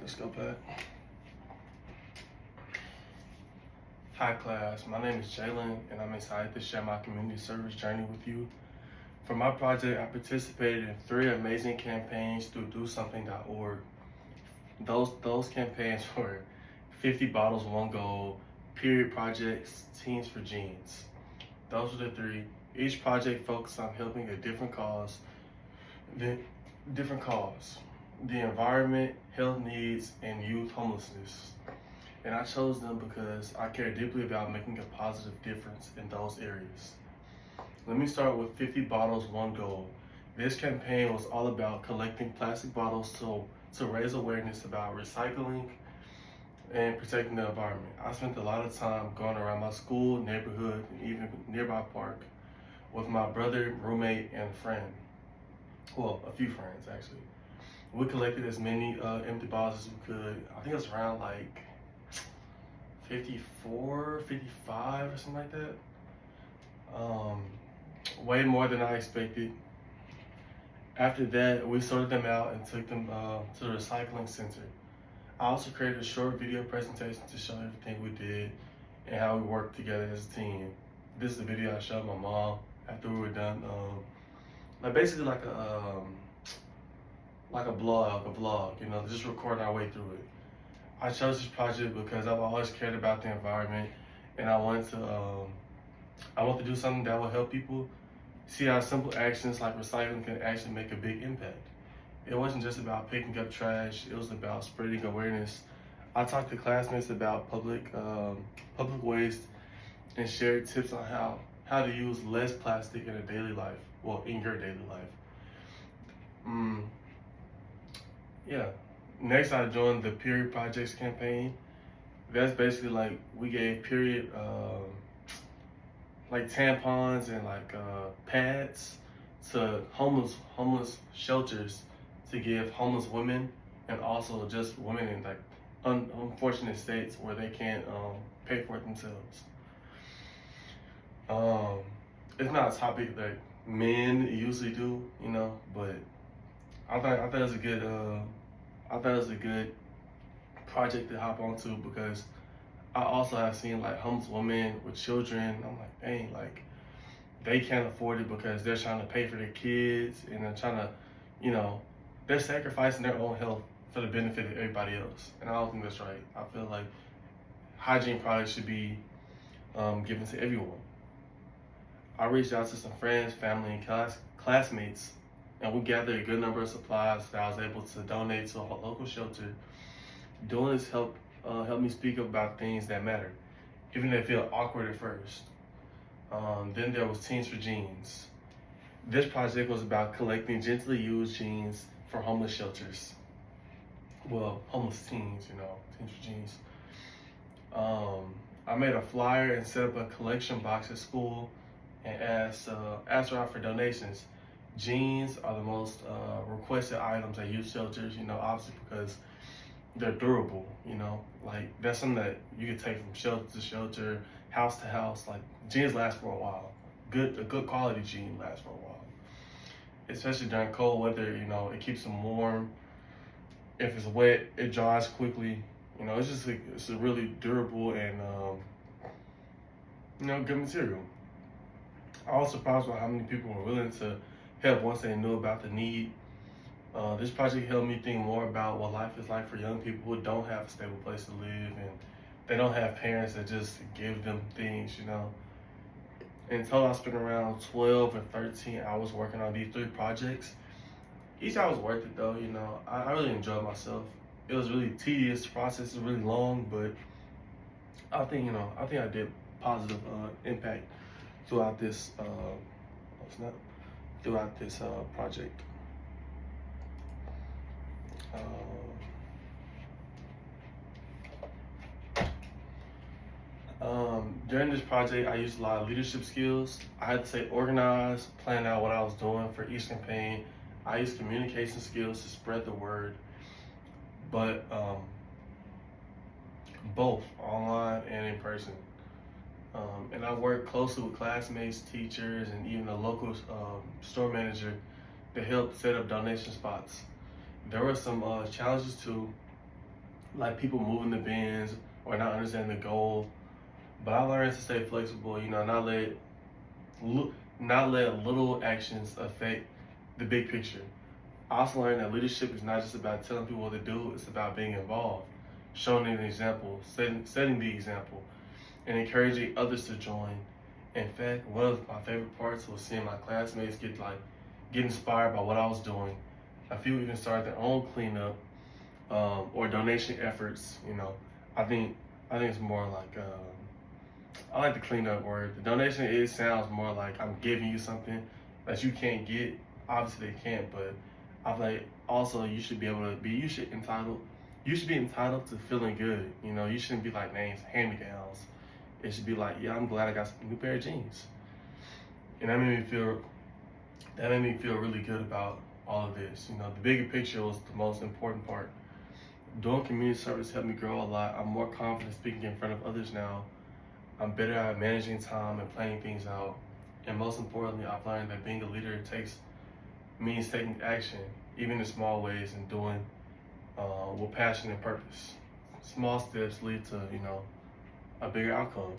Let's go back. Hi class, my name is Jalen and I'm excited to share my community service journey with you. For my project, I participated in 3 amazing campaigns through DoSomething.org. Those campaigns were 50 Bottles, 1 Goal, Period Projects, Teens for Genes. Those were the 3. Each project focused on helping a different cause. The environment, health needs, and youth homelessness. And I chose them because I care deeply about making a positive difference in those areas. Let me start with 50 Bottles, 1 Goal. This campaign was all about collecting plastic bottles to raise awareness about recycling and protecting the environment. I spent a lot of time going around my school, neighborhood, and even nearby park with my brother, roommate, and a friend. Well, a few friends actually. We collected as many empty bottles as we could. I think it was around like 54, 55 or something like that. Way more than I expected. After that, we sorted them out and took them to the recycling center. I also created a short video presentation to show everything we did and how we worked together as a team. This is the video I showed my mom after we were done. Basically like a vlog, you know, just recording our way through it. I chose this project because I've always cared about the environment, and I wanted to do something that will help people see how simple actions like recycling can actually make a big impact. It wasn't just about picking up trash; it was about spreading awareness. I talked to classmates about public waste and shared tips on how to use less plastic in a daily life. Well, in your daily life. Yeah. Next, I joined the Period Projects campaign. That's basically like we gave period, like tampons and pads to homeless shelters to give homeless women and also just women in like unfortunate states where they can't pay for it themselves. It's not a topic that men usually do, you know, but I thought it was a good project to hop onto because I also have seen like homeless women with children. I'm like, dang, like they can't afford it because they're trying to pay for their kids and they're trying to, you know, they're sacrificing their own health for the benefit of everybody else. And I don't think that's right. I feel like hygiene products should be given to everyone. I reached out to some friends, family, and classmates, and we gathered a good number of supplies that I was able to donate to a local shelter. Doing this helped me speak about things that matter, even if they feel awkward at first. Then there was Teens for Genes. This project was about collecting gently used jeans for homeless shelters. Well, homeless teens, you know, Teens for Genes. I made a flyer and set up a collection box at school and asked around for donations. Jeans are the most requested items at youth shelters, you know, obviously because they're durable, you know, like that's something that you can take from shelter to shelter, house to house. Like jeans last for a while. A good quality jean lasts for a while. Especially during cold weather, you know, it keeps them warm. If it's wet, it dries quickly. You know, it's a really durable and you know, good material. I was surprised by how many people were willing to help once they knew about the need. This project helped me think more about what life is like for young people who don't have a stable place to live and they don't have parents that just give them things, you know. In total, I spent around 12 or 13 hours working on these 3 projects. Each hour was worth it though, you know. I really enjoyed myself. It was really tedious, the process was really long, but I think I did positive impact throughout this project. During this project, I used a lot of leadership skills. I had to stay organized, plan out what I was doing for each campaign. I used communication skills to spread the word, but both online and in person. And I worked closely with classmates, teachers, and even a local store manager to help set up donation spots. There were some challenges too. like people moving the bins or not understanding the goal. But I learned to stay flexible, you know, not let little actions affect the big picture. I also learned that leadership is not just about telling people what to do, it's about being involved, showing an example, setting the example, and encouraging others to join. In fact, one of my favorite parts was seeing my classmates get inspired by what I was doing. A few even started their own cleanup or donation efforts. You know, I think it's more like I like the cleanup word. The donation, it sounds more like I'm giving you something that you can't get. Obviously, they can't, but I feel like also you should be able to be. You should be entitled to feeling good. You know, you shouldn't be like names hand me downs. It should be like, yeah, I'm glad I got a new pair of jeans, and that made me feel really good about all of this. You know, the bigger picture was the most important part. Doing community service helped me grow a lot. I'm more confident speaking in front of others now. I'm better at managing time and planning things out. And most importantly, I've learned that being a leader means taking action, even in small ways, and doing with passion and purpose. Small steps lead to, you know, a bigger outcome.